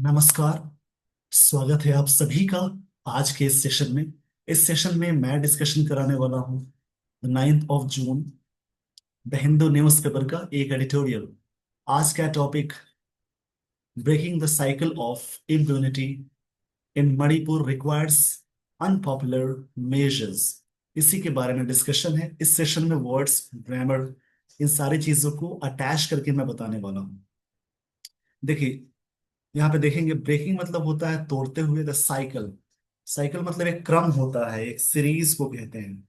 नमस्कार। स्वागत है आप सभी का आज के इस सेशन में। इस सेशन में मैं डिस्कशन कराने वाला हूँ 9 जून द हिंदू न्यूज़पेपर का एक एडिटोरियल। आज का topic breaking the cycle of impunity in Manipur requires unpopular measures. इसी के बारे में डिस्कशन है। इस सेशन में वर्ड्स, ग्रामर, इन सारी चीजों को अटैच करके मैं बताने वाला हूँ। देखिए, यहाँ पे देखेंगे ब्रेकिंग मतलब होता है तोड़ते हुए। द साइकिल, साइकिल मतलब एक क्रम होता है, एक सीरीज को कहते हैं।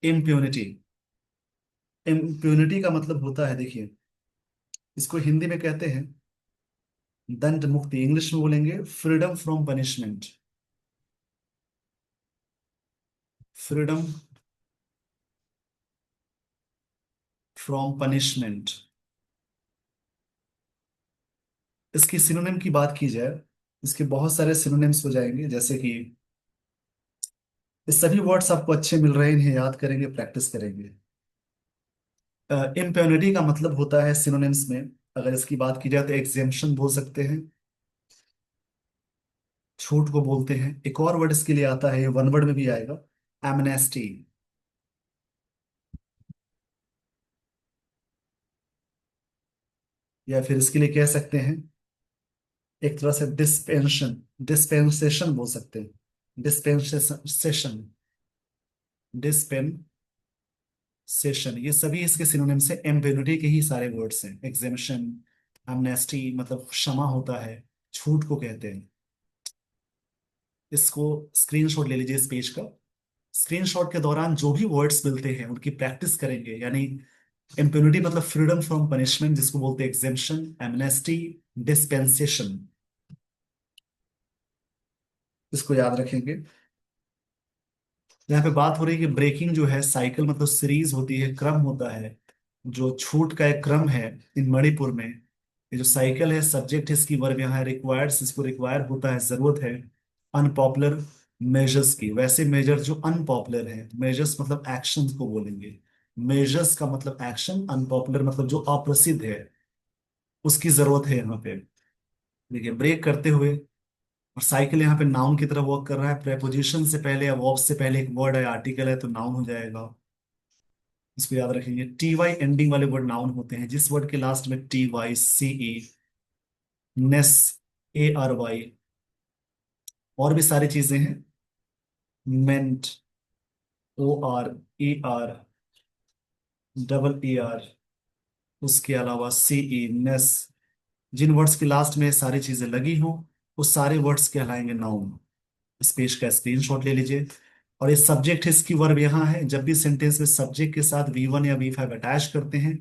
इम्प्यूनिटी, इम्प्यूनिटी का मतलब होता है, देखिए, इसको हिंदी में कहते हैं दंड मुक्ति। इंग्लिश में बोलेंगे freedom from punishment. Freedom from punishment. इसकी सिनोनिम की बात की जाए, इसके बहुत सारे सिनोनिम्स हो जाएंगे, जैसे कि ये सभी वर्ड्स आपको अच्छे मिल रहे हैं, इन्हें याद करेंगे, प्रैक्टिस करेंगे। इम्प्यूनिटी का मतलब होता है सिनोनिम्स में, अगर इसकी बात की जाए तो एग्जेम्पशन बोल सकते हैं, छूट को बोलते हैं। एक और वर्ड इसके लिए आता है, वन वर्ड में भी आएगा, एमनेस्टी। या फिर इसके लिए कह सकते हैं एक तरह से डिस्पेंशन, डिस्पेंसेशन बोल सकते हैं। डिस्पेंसेशन, डिस्पेंसेशन, ये सभी इसके सिनोनिम से इम्प्यूनिटी के ही सारे वर्ड्स हैं। एग्जेम्पशन, एमनेस्टी मतलब क्षमा होता है, छूट को कहते हैं। इसको स्क्रीनशॉट ले लीजिए इस पेज का। स्क्रीनशॉट के दौरान जो भी वर्ड्स मिलते हैं उनकी प्रैक्टिस करेंगे, यानी इम्प्यूनिटी मतलब फ्रीडम फ्रॉम पनिशमेंट, जिसको बोलते हैं एग्जेम्पशन, एमनेस्टी, डिस्पेंसेशन, इसको याद रखेंगे। यहाँ पे बात हो रही है कि ब्रेकिंग जो है, साइकिल मतलब सीरीज होती है, क्रम होता है, जो छूट का एक क्रम है इन मणिपुर में। ये जो साइकिल है, सब्जेक्ट है इसकी, वर्ब यहाँ है रिक्वायर्स, इसको रिक्वायर होता है, जरूरत है अनपॉपुलर मेजर्स की। वैसे मेजर जो अनपॉपुलर है, मेजर्स मतलब एक्शन को बोलेंगे, मेजर्स का मतलब एक्शन, अनपॉपुलर मतलब जो अप्रसिद्ध है, उसकी जरूरत है यहाँ पे। देखिए, ब्रेक करते हुए, और साइकिल यहाँ पे नाउन की तरह वर्क कर रहा है। प्रेपोजिशन से पहले या वर्ब से पहले एक वर्ड है, आर्टिकल है, तो नाउन हो जाएगा। इसको याद रखेंगे। टी वाई एंडिंग वाले वर्ड नाउन होते हैं। जिस वर्ड के लास्ट में T Y, C E, ness, A R Y, और भी सारी चीजें हैं, ment, O R, E R, double E R, उसके अलावा सी ई, नेस, जिन वर्ड्स के लास्ट में सारी चीजें लगी हो, वो सारे वर्ड्स कहलाएंगे नाउन। इस पेज का स्क्रीनशॉट ले लीजिए। और ये सब्जेक्ट है, इसकी वर्ब यहाँ है। जब भी सेंटेंस में सब्जेक्ट के साथ वी1 या वी5 अटैच करते हैं,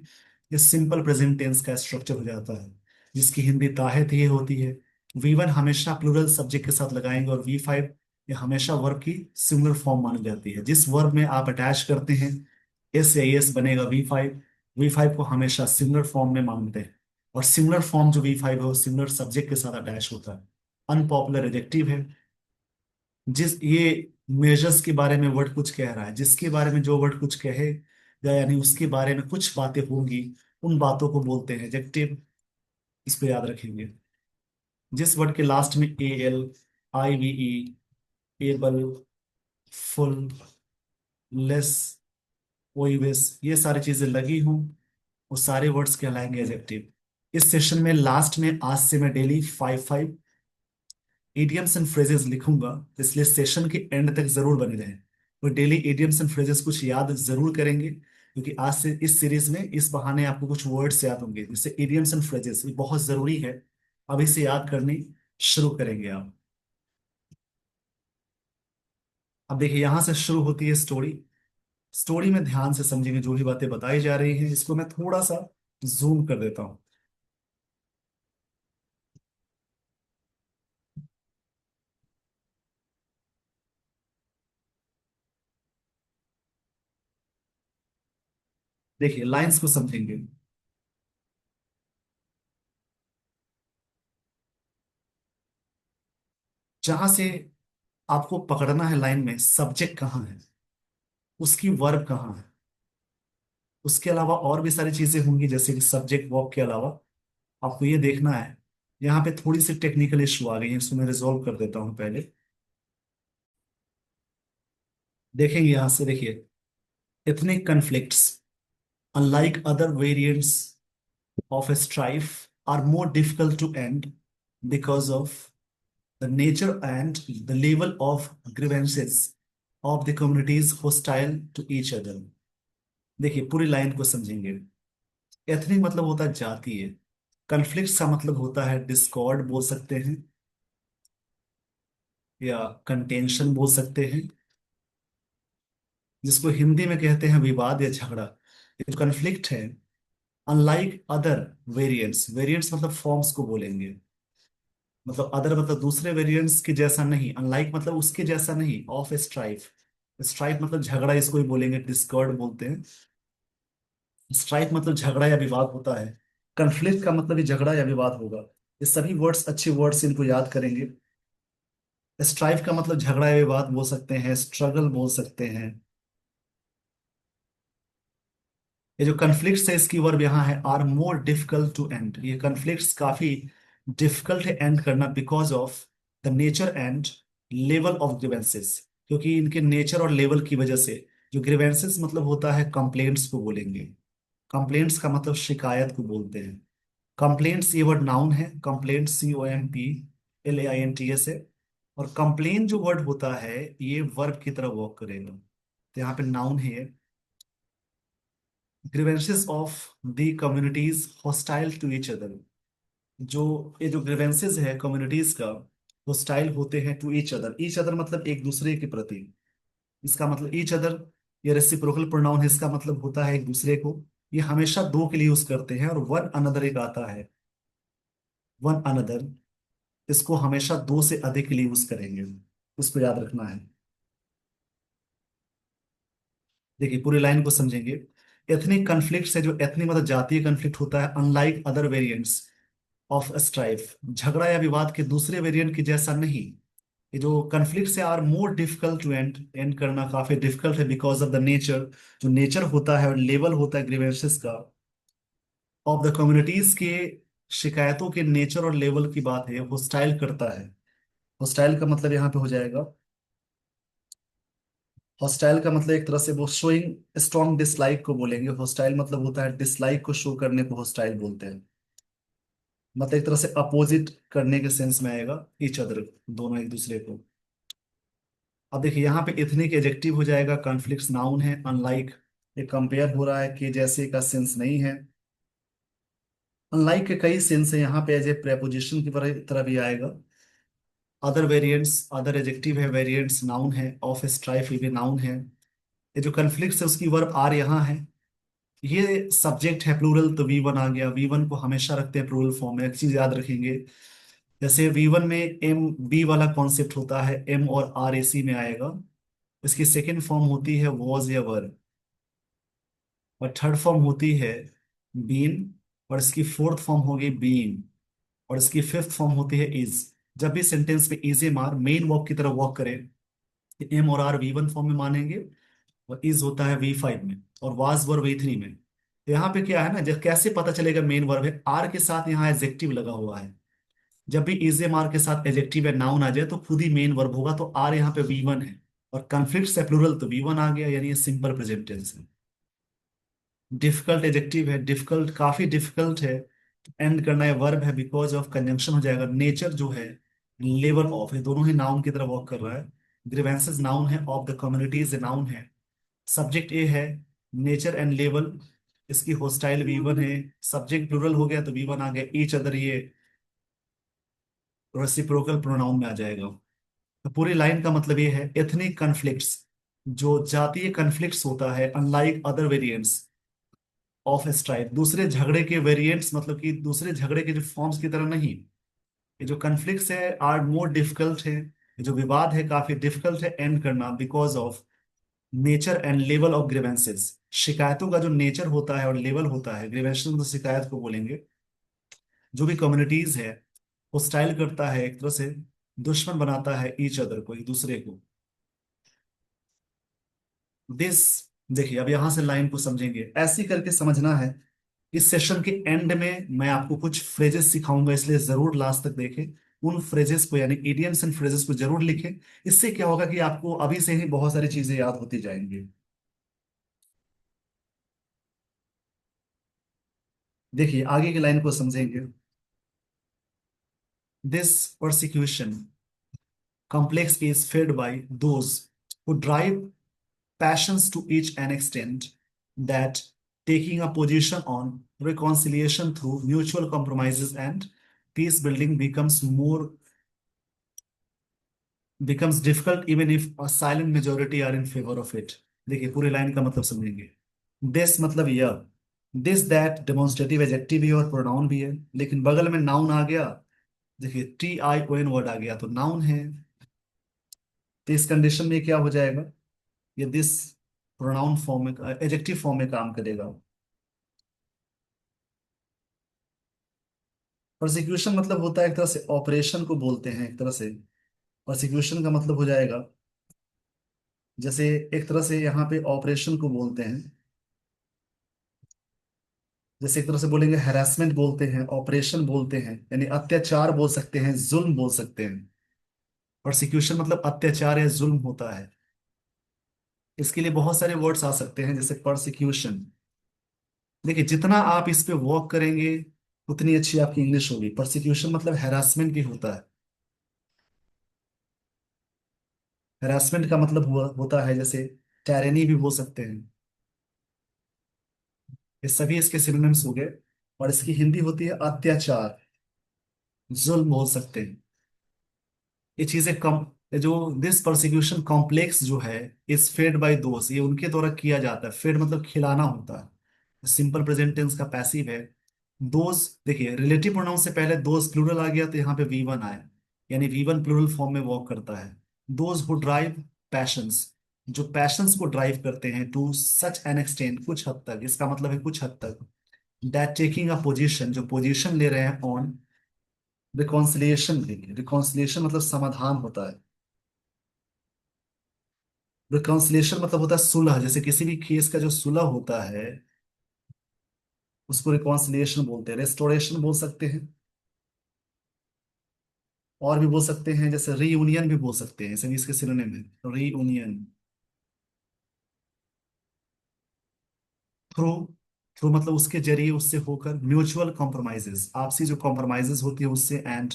ये सिंपल प्रेजेंट टेंस का स्ट्रक्चर हो जाता है, जिसकी हिंदी ताहत ये होती है। वी1 हमेशा प्लूरल सब्जेक्ट के साथ लगाएंगे, और वी5 ये हमेशा वर्ब की सिंगुलर फॉर्म मानी जाती है। जिस वर्ब में आप अटैच करते हैं एस या एस बनेगा वी5। वी5 को हमेशा सिंगुलर फॉर्म में मानते हैं, और सिंगुलर फॉर्म जो वी5 है वो सिंगुलर सब्जेक्ट के साथ अटैच होता है। अनपॉपुलर एडजेक्टिव है। जिस ये मेजर्स के बारे में वर्ड कुछ कह रहा है, जिसके बारे में जो वर्ड कुछ कहेगा, यानी उसके बारे में कुछ बातें होंगी, उन बातों को बोलते हैं एडजेक्टिव। इसको याद रखेंगे। जिस वर्ड के लास्ट में A L, I V E, able, ful, less, ओइवेस, ये सारी चीजें लगी हों, वो सारे वर्ड्स कहलाएंगे एडजेक्टिव। इस सेशन में लास्ट में आज से मैं डेली 5 5 इडियम्स एंड फ्रेजेस लिखूंगा, इसलिए सेशन के एंड तक जरूर बने रहें। वो डेली इडियम्स एंड फ्रेजेस कुछ याद जरूर करेंगे, क्योंकि आज से इस सीरीज में इस बहाने आपको कुछ वर्ड्स याद होंगे। जैसे इडियम्स एंड फ्रेजेस, ये बहुत जरूरी है, अभी से याद करनी शुरू करेंगे आप। अब देखिए, यहां से शुरू होती है स्टोरी। स्टोरी में ध्यान से समझेंगे, जो भी बातें बताई जा रही हैं, इसको मैं थोड़ा सा जूम कर देता हूं। देखिए, लाइंस को समझेंगे। जहां से आपको पकड़ना है लाइन में, सब्जेक्ट कहाँ है, उसकी वर्ब कहाँ है, उसके अलावा और भी सारी चीजें होंगी, जैसे कि सब्जेक्ट वर्ब के अलावा आपको ये देखना है। यहाँ पे थोड़ी सी टेक्निकल इशू आ गई है, इसको मैं रिजॉल्व कर देता हूँ पहले। देखेंगे यहाँ से, देखिए, ethnic conflicts, unlike other variants of strife, are more difficult to end because of the nature and the level of grievances of the communities hostile to each other। देखिए पूरी लाइन को समझेंगे। एथनिक मतलब होता है जातीय, कन्फ्लिक्ट का मतलब होता है डिस्कॉर्ड बोल सकते हैं, या कंटेंशन बोल सकते हैं, जिसको हिंदी में कहते हैं विवाद या झगड़ा। ये जो कन्फ्लिक्ट है, अनलाइक अदर वेरिएंट्स, वेरिएंट्स मतलब फॉर्म्स को बोलेंगे, मतलब अदर मतलब दूसरे वेरिएंट्स के जैसा नहीं, अनलाइक मतलब उसके जैसा नहीं, ऑफ स्ट्राइफ। स्ट्राइफ मतलब झगड़ा, इसको ही बोलेंगे, डिस्कॉर्ड बोलते हैं। स्ट्राइफ मतलब झगड़ा या विवाद होता है, कन्फ्लिक्ट का मतलब ही झगड़ा या विवाद होगा। ये सभी वर्ड्स अच्छे वर्ड्स, इनको याद करेंगे। स्ट्राइफ का मतलब झगड़ा या विवाद बोल सकते हैं, स्ट्रगल बोल सकते हैं। ये जो कन्फ्लिक्ट्स है, इसकी वर्ब यहाँ है are more difficult to end. ये कन्फ्लिक्ट्स काफी डिफिकल्ट है एंड करना, because of the nature and level of grievances, क्योंकि इनके नेचर और लेवल की वजह से। जो ग्रीवेंसेस मतलब होता है कंप्लेंट्स को बोलेंगे। कंप्लेंट्स का मतलब शिकायत को बोलते हैं। कंप्लेंट्स ये वर्ड नाउन है, कंप्लेंट COMPLAINTS है। और कंप्लेन जो वर्ड होता है, ये वर्ब की तरह वर्क करेगा, तो यहाँ पे नाउन है। Grievances of the communities hostile to each other. जो ये जो ग्रीवेंसेस है कम्युनिटीज का, हॉस्टाइल होते हैं to each other. Each other मतलब एक दूसरे के प्रति। इसका मतलब ईच अदर, ये रेसिप्रोकल प्रोनाउन है, इसका मतलब होता है एक दूसरे को। ये हमेशा दो के लिए यूज करते हैं, और वन अनदर एक आता है, वन अनदर, इसको हमेशा दो से अधिक के लिए यूज करेंगे, उसको याद रखना है। देखिए पूरी लाइन को समझेंगे। एथनिक कन्फ्लिक्ट से, जो एथनिक मतलब जातीय कन्फ्लिक्ट होता है, unlike other variants of strife, झगड़ा या विवाद के दूसरे वेरिएंट के जैसा नहीं। ये जो कन्फ्लिक्ट से are more difficult to end, end करना काफी डिफिकल्ट है, बिकॉज ऑफ द नेचर, जो नेचर होता है और लेवल होता है ग्रीवेंसेस का, ऑफ द कम्युनिटीज के, शिकायतों के नेचर और लेवल की बात है, होस्टाइल करता है। होस्टाइल का मतलब यहाँ पे हो जाएगा, हॉस्टाइल का मतलब एक तरह से वो शोइंग स्ट्रॉन्ग डिसलाइक को बोलेंगे। हॉस्टाइल मतलब होता है डिसलाइक को शो करने को हॉस्टाइल बोलते हैं। मतलब एक तरह से अपोजिट करने के सेंस में आएगा, ईच अदर, दोनों एक दूसरे को। अब देखिए यहाँ पे एथनिक एडजेक्टिव हो जाएगा, कॉन्फ्लिक्ट्स नाउन है, अनलाइक ये कंपेयर हो रहा है कि जैसे का सेंस नहीं है। अनलाइक के कई सेंस है, यहाँ पे एज ए प्रेपोजिशन की तरह भी आएगा। अदर वेरिएंट्स, अदर एडजेक्टिव है, वेरिएंट्स नाउन है, ऑफ स्ट्राइफ ये भी नाउन है। ये जो कॉन्फ्लिक्ट्स है उसकी वर्ब आर यहाँ है। ये सब्जेक्ट है प्लूरल, तो V1 आ गया। V1 को हमेशा रखते हैं प्लूरल फॉर्म में, एक चीज याद रखेंगे। जैसे V1 में MB वाला कॉन्सेप्ट होता है, M और RAC में आएगा। इसकी सेकेंड फॉर्म होती है वॉज या वर, और थर्ड फॉर्म होती है बीन, और इसकी फोर्थ फॉर्म होगी बीन, और इसकी फिफ्थ फॉर्म होती है इज। जब भी सेंटेंस में is am are main verb की तरह वर्क करे, M और R V1 फॉर्म में मानेंगे, और इज होता है V5 में, और वाज वर्ब V3 में। तो यहाँ पे क्या है ना, जब कैसे पता चलेगा मेन वर्ब है, आर के साथ यहाँ एडजेक्टिव लगा हुआ है। जब भी इज एम आर के साथ एडजेक्टिव या नाउन आ जाए, तो खुद ही मेन वर्ब होगा, तो आर यहाँ पे V1 है। और कॉन्फ्लिक्ट से प्लूरल, तो V1 आ गया, यानी ये सिंपल प्रेजेंट टेंस है। डिफिकल्ट एडजेक्टिव है, डिफिकल्ट काफी डिफिकल्ट है, एंड करना है, वर्ब है, बिकॉज ऑफ कंजंक्शन हो जाएगा। नेचर जो है, लेवल ऑफ है, दोनों ही नाउन की तरह वर्क कर रहा है। ग्रीवेंसेस नाउन है, ऑफ द कम्युनिटीज नाउन है। सब्जेक्ट ए है, नेचर एंड लेवल, इसकी होस्टाइल V1 है। सब्जेक्ट प्लूरल हो गया तो V1 आ गया। ईच अदर ये रेसिप्रोकल प्रोनाउन में आ जाएगा। तो पूरी लाइन का मतलब ये है, एथनिक कन्फ्लिक्ट्स, जो जातीय कन्फ्लिक्ट्स होता है, unlike other variants of strife, दूसरे झगड़े के वेरिएंट्स मतलब कि दूसरे झगड़े के जो फॉर्म्स की तरह नहीं। ये जो कन्फ्लिक्ट्स है आर मोर डिफिकल्ट है, ये जो विवाद है काफी डिफिकल्ट है एंड करना, because of nature and level of grievances. शिकायतों का जो नेचर होता है और लेवल होता है, ग्रीवेंसेस तो शिकायत को बोलेंगे। जो भी कम्युनिटीज है, वो स्टाइल करता है, एक तरह से दुश्मन बनाता है ईच अदर को, एक दूसरे को। दिस, देखिए अब यहां से लाइन को समझेंगे, ऐसे करके समझना है। इस सेशन के एंड में मैं आपको कुछ फ्रेजेस सिखाऊंगा, इसलिए जरूर लास्ट तक देखें। उन फ्रेजेस को यानी इडियम्स एंड फ्रेजेस को जरूर लिखें। इससे क्या होगा कि आपको अभी से ही बहुत सारी चीजें याद होती जाएंगी। देखिए आगे की लाइन को समझेंगे। This persecution complex is fed by those who drive passions to each an extent that taking a position on reconciliation through mutual compromises and peace building becomes difficult even if a silent majority are in favor of it। देखिए पूरी line का मतलब समझेंगे। This मतलब यह, this that demonstrative adjective भी और pronoun भी है, लेकिन बगल में नाउन आ गया। देखिए TION वर्ड आ गया तो नाउन है। तो इस कंडीशन में क्या हो जाएगा, ये दिस प्रोनाउन फॉर्म में एडजेक्टिव फॉर्म में काम करेगा। प्रोसिक्यूशन मतलब होता है एक तरह से ऑपरेशन को बोलते हैं एक तरह से। प्रोसिक्यूशन का मतलब हो जाएगा, जैसे एक तरह से यहाँ पे ऑपरेशन को बोलते हैं। जैसे एक तरह से बोलेंगे हैरेसमेंट बोलते हैं, ऑपरेशन बोलते हैं, यानी अत्याचार बोल सकते हैं, जुल्म बोल सकते हैं। प्रोसिक्यूशन मतलब अत्याचार या जुल्म होता है। इसके लिए बहुत सारे वर्ड्स आ सकते हैं जैसे परसिक्यूशन। देखिए जितना आप इस पे वर्क करेंगे उतनी अच्छी आपकी इंग्लिश होगी। परसिक्यूशन मतलब हैरासमेंट भी होता है। हैरासमेंट का मतलब होता है जैसे टायरेनी भी बोल सकते हैं। ये सभी इसके सिनोनिम्स हो गए। और इसकी हिंदी होती है अत्याचार, जुल्म बोल सकते हैं। ये चीजें कम, ये जो दिस परसिक्यूशन कॉम्प्लेक्स जो है इज फेड बाय दोस्त, ये उनके द्वारा किया जाता है। फेड मतलब खिलाना होता है। सिंपल प्रेजेंट टेंस का पैसिव है। दोस्त, देखिए रिलेटिव प्रोनाउन से पहले दोस्त प्लूरल आ गया तो यहाँ पे V1 आए, यानी V1 प्लूरल फॉर्म में वर्क करता है। दोज हु ड्राइव पैशंस, जो पैशंस को ड्राइव करते हैं टू सच एन एक्सटेंट, कुछ हद तक, इसका मतलब है कुछ हद तक। दैट टेकिंग अ पोजीशन, जो पोजीशन ले रहे हैं ऑन रिकॉन्सिलिएशन, देखिए रिकॉन्सिलिएशन मतलब समाधान होता है। रिकॉन्सिलिएशन मतलब होता है सुलह, जैसे किसी भी केस का जो सुलह होता है उसको रिकॉन्सिलिएशन बोलते हैं। रेस्टोरेशन बोल सकते हैं, और भी बोल सकते हैं, जैसे रीयूनियन भी बोल सकते हैं, सभी इसके सिनोनिम है रीयूनियन। थ्रू, थ्रू मतलब उसके जरिए, उससे होकर। म्यूचुअल कॉम्प्रोमाइजेस, आपसी जो कॉम्प्रोमाइजेस होती है उससे। एंड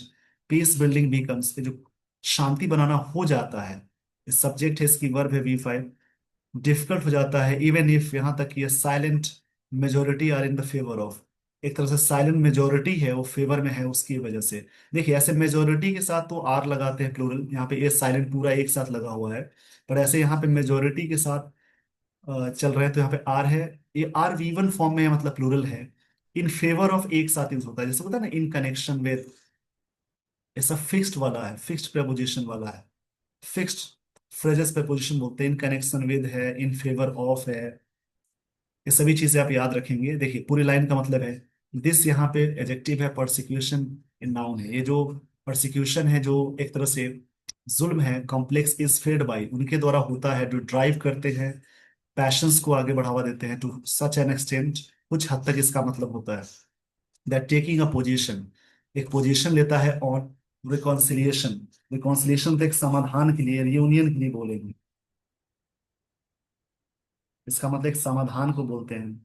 पीस बिल्डिंग बीकम्स, जो शांति बनाना हो जाता है। सब्जेक्ट है इसकी, वर्ब है V5। डिफिकल्ट हो जाता है इवन इफ, यहां तक कि silent majority are in the favour of, एक तरह से साइलेंट मेजोरिटी है वो फेवर में है उसकी वजह से। देखिए ऐसे मेजोरिटी के साथ तो आर लगाते हैं प्लूरल, यहाँ पे ये साइलेंट पूरा एक साथ लगा हुआ है। पर ऐसे यहाँ पे मेजोरिटी के साथ चल रहे हैं तो यहाँ पे आर है। ये आर V1 फॉर्म में है, मतलब प्लूरल है। इन फेवर ऑफ एक साथ यूज होता है, जैसे होता है ना इन कनेक्शन विद, ऐसा फिक्स्ड वाला है, फिक्स्ड preposition वाला है। फिक्स्ड फ्रेजेस preposition बोलते हैं। इन कनेक्शन विद है, इन फेवर ऑफ है। ये सभी चीजें आप याद रखेंगे। देखिए पूरी लाइन का मतलब है, दिस यहाँ पे एडजेक्टिव है, परसिक्यूशन इन नाउन है। ये जो परसिक्यूशन है जो एक तरह से जुल्म है, कॉम्प्लेक्स इज फेड बाई, उनके द्वारा होता है जो ड्राइव करते हैं, पैशंस को आगे बढ़ावा देते हैं टू सच एन एक्सटेंट, कुछ हद तक इसका मतलब होता है। दैट टेकिंग अ पोजीशन, एक पोजीशन लेता है ऑन रिकॉन्सिलिएशन। रिकॉन्सिलिएशन तो एक समाधान के लिए, रियूनियन के लिए बोलेंगे। इसका मतलब एक समाधान को बोलते हैं।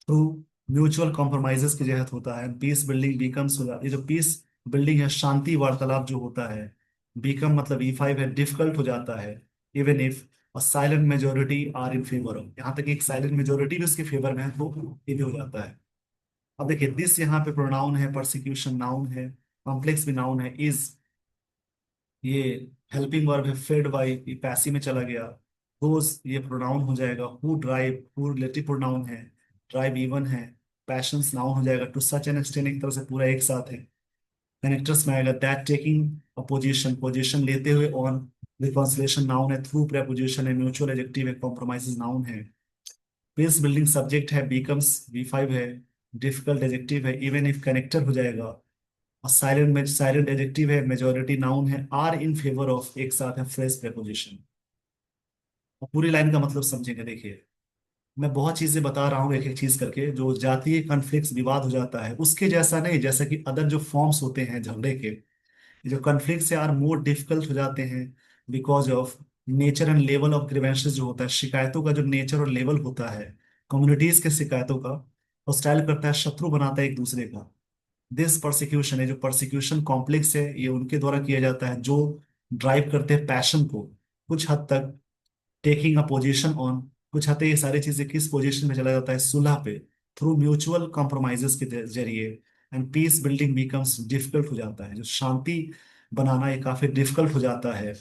थ्रू म्यूचुअल कॉम्प्रोमाइजेस के जहत होता है। पीस बिल्डिंग बीकम्स, ये जो पीस बिल्डिंग है, शांति वार्तालाप जो होता है। बीकम मतलब E5 है, डिफिकल्ट हो जाता है इवन इफ और silent majority are in favour of, यहाँ तक एक साइलेंट मेजोरिटी भी उसके फेवर में है तो ये भी हो जाता है। अब देखिए दिस यहाँ पे प्रोनाउन है, परसिक्यूशन नाउन है, कॉम्प्लेक्स भी नाउन है। इज, ये हेल्पिंग वर्ब है, फेड बाई, ये पैसिव में चला गया। दोस ये प्रोनाउन हो जाएगा। Who drive, who relative pronoun है, ड्राइव E1 है। पैशंस नाउन हो जाएगा। टू सच एन एक्सटेंट एक तरह से पूरा एक साथ है। कनेक्टर्स में आएगा that taking a position, position लेते हुए ऑन रिकॉन्सिलेशन नाउन है। थ्रू प्रेपोजिशन है। म्यूचुअल एडजेक्टिव है। कॉम्प्रोमाइजेस नाउन है। पेस बिल्डिंग सब्जेक्ट है, बीकम्स V5 है। डिफिकल्ट एडजेक्टिव है, इवन इफ कनेक्टर हो जाएगा। और साइलेंट में साइलेंट एडजेक्टिव है, मेजोरिटी नाउन है, आर इन फेवर ऑफ एक साथ है, फ्रेज प्रेपोजिशन। और पूरी लाइन का मतलब समझेंगे देखिए। मैं बहुत चीजें बता रहा हूँ एक एक चीज करके। जो जातीय कॉन्फ्लिक्ट विवाद हो जाता है उसके जैसा नहीं, जैसा कि अदर जो फॉर्म्स होते हैं झगड़े के, जो कॉन्फ्लिक्ट से आर मोर डिफिकल्ट हो जाते हैं because of nature and level of grievances. जो होता है शिकायतों का जो नेचर और लेवल होता है कम्युनिटीज के शिकायतों का, हॉस्टाइल करता है, शत्रु बनाता है एक दूसरे का। दिस परसिक्यूशन है, जो परसिक्यूशन कॉम्प्लेक्स है, ये उनके द्वारा किया जाता है जो ड्राइव करते हैं पैशन को। कुछ हद तक टेकिंग अ पोजीशन ऑन, कुछ हद तक ये सारी चीजें किस पोजीशन में चला जाता है, सुलह पे, थ्रू म्यूचुअल कॉम्प्रोमाइजेस के जरिए। And peace building becomes difficult हो जाता है, जो शांति बनाना ये काफी डिफिकल्ट हो जाता है।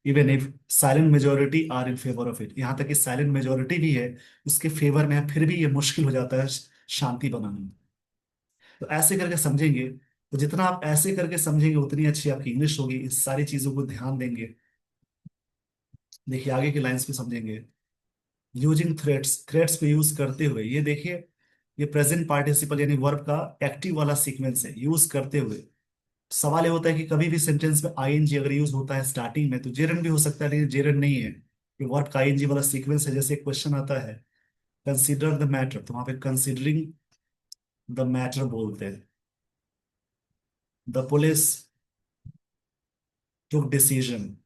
Even if silent majority are in favour of it, यहाँ तक कि साइलेंट मेजोरिटी भी है उसके फेवर में है, फिर भी ये मुश्किल हो जाता है शांति बनाना। तो ऐसे करके समझेंगे, तो जितना आप ऐसे करके समझेंगे उतनी अच्छी आपकी इंग्लिश होगी। इस सारी चीजों को ध्यान देंगे। देखिए आगे की लाइंस पे समझेंगे। यूजिंग थ्रेड्स, थ्रेड्स पे यूज करते हुए, ये देखिए ये प्रेजेंट पार्टिसिपल यानी वर्ब का एक्टिव वाला सीक्वेंस है, यूज करते हुए। सवाल ये होता है कि कभी भी सेंटेंस में आईएनजी अगर यूज होता है स्टार्टिंग में तो जेरंड भी हो सकता है, लेकिन जेरंड नहीं है। ये वर्ब का आईएनजी वाला सीक्वेंस है। जैसे एक क्वेश्चन आता है कंसीडर द मैटर, तो वहां पे कंसीडरिंग द मैटर बोलते हैं। द पुलिस टुक डिसीजन,